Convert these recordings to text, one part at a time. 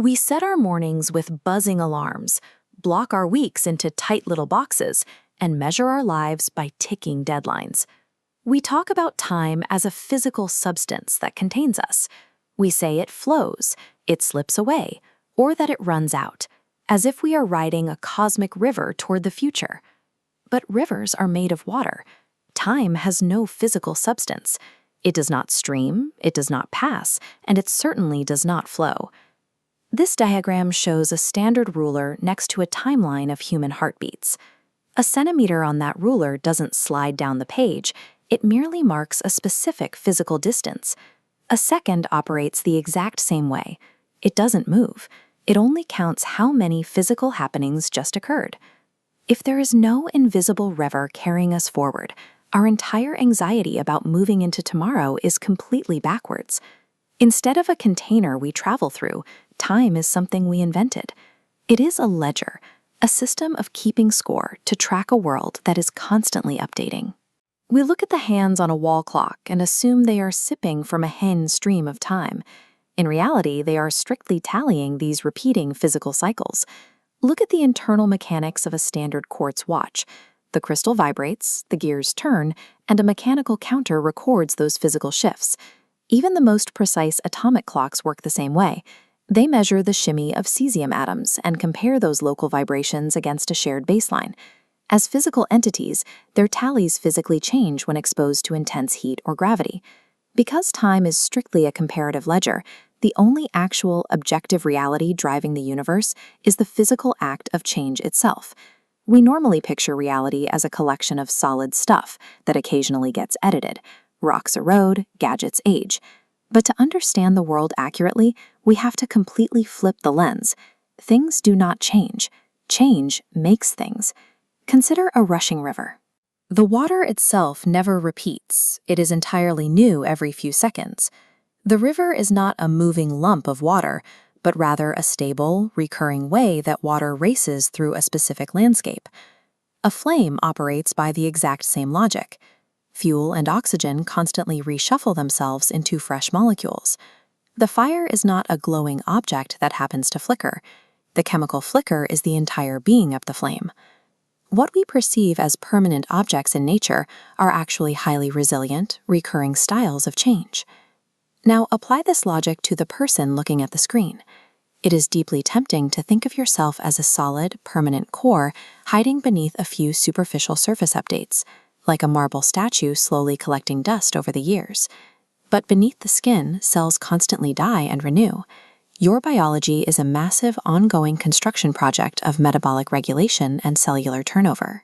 We set our mornings with buzzing alarms, block our weeks into tight little boxes, and measure our lives by ticking deadlines. We talk about time as a physical substance that contains us. We say it flows, it slips away, or that it runs out, as if we are riding a cosmic river toward the future. But rivers are made of water. Time has no physical substance. It does not stream, it does not pass, and it certainly does not flow. This diagram shows a standard ruler next to a timeline of human heartbeats. A centimeter on that ruler doesn't slide down the page, it merely marks a specific physical distance. A second operates the exact same way. It doesn't move. It only counts how many physical happenings just occurred. If there is no invisible river carrying us forward, our entire anxiety about moving into tomorrow is completely backwards. Instead of a container we travel through, time is something we invented. It is a ledger, a system of keeping score to track a world that is constantly updating. We look at the hands on a wall clock and assume they are sipping from a hen stream of time. In reality, they are strictly tallying these repeating physical cycles. Look at the internal mechanics of a standard quartz watch. The crystal vibrates, the gears turn, and a mechanical counter records those physical shifts. Even the most precise atomic clocks work the same way. They measure the shimmy of cesium atoms and compare those local vibrations against a shared baseline. As physical entities, their tallies physically change when exposed to intense heat or gravity. Because time is strictly a comparative ledger, the only actual objective reality driving the universe is the physical act of change itself. We normally picture reality as a collection of solid stuff that occasionally gets edited. Rocks erode, gadgets age. But to understand the world accurately, we have to completely flip the lens. Things do not change. Change makes things. Consider a rushing river. The water itself never repeats. It is entirely new every few seconds. The river is not a moving lump of water, but rather a stable, recurring way that water races through a specific landscape. A flame operates by the exact same logic. Fuel and oxygen constantly reshuffle themselves into fresh molecules. The fire is not a glowing object that happens to flicker. The chemical flicker is the entire being of the flame. What we perceive as permanent objects in nature are actually highly resilient, recurring styles of change. Now apply this logic to the person looking at the screen. It is deeply tempting to think of yourself as a solid, permanent core hiding beneath a few superficial surface updates, like a marble statue slowly collecting dust over the years. But beneath the skin, cells constantly die and renew. Your biology is a massive, ongoing construction project of metabolic regulation and cellular turnover.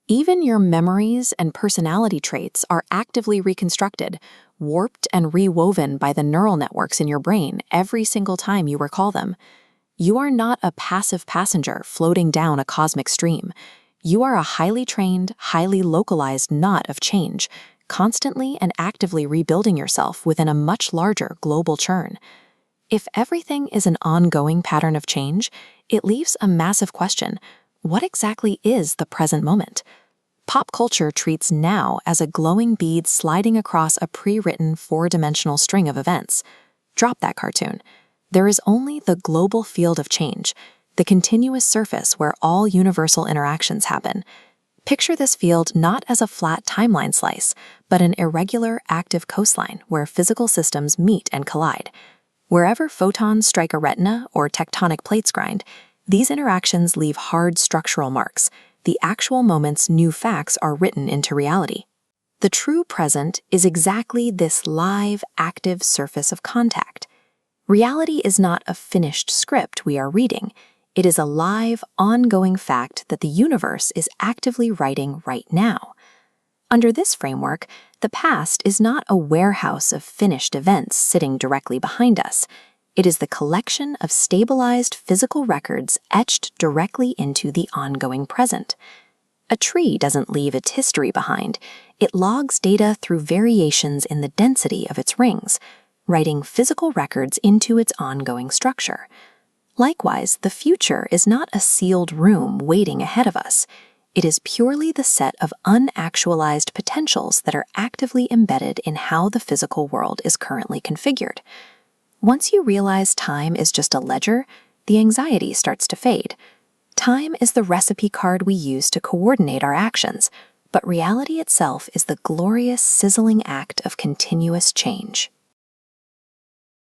Even your memories and personality traits are actively reconstructed, warped and rewoven by the neural networks in your brain every single time you recall them. You are not a passive passenger floating down a cosmic stream. You are a highly trained, highly localized knot of change, constantly and actively rebuilding yourself within a much larger global churn. If everything is an ongoing pattern of change, it leaves a massive question. What exactly is the present moment? Pop culture treats now as a glowing bead sliding across a pre-written four-dimensional string of events. Drop that cartoon. There is only the global field of change, the continuous surface where all universal interactions happen. Picture this field not as a flat timeline slice, but an irregular, active coastline where physical systems meet and collide. Wherever photons strike a retina or tectonic plates grind, these interactions leave hard structural marks. The actual moment's new facts are written into reality. The true present is exactly this live, active surface of contact. Reality is not a finished script we are reading. It is a live, ongoing fact that the universe is actively writing right now. Under this framework, the past is not a warehouse of finished events sitting directly behind us. It is the collection of stabilized physical records etched directly into the ongoing present. A tree doesn't leave its history behind. It logs data through variations in the density of its rings, writing physical records into its ongoing structure. Likewise, the future is not a sealed room waiting ahead of us. It is purely the set of unactualized potentials that are actively embedded in how the physical world is currently configured. Once you realize time is just a ledger, the anxiety starts to fade. Time is the recipe card we use to coordinate our actions, but reality itself is the glorious, sizzling act of continuous change.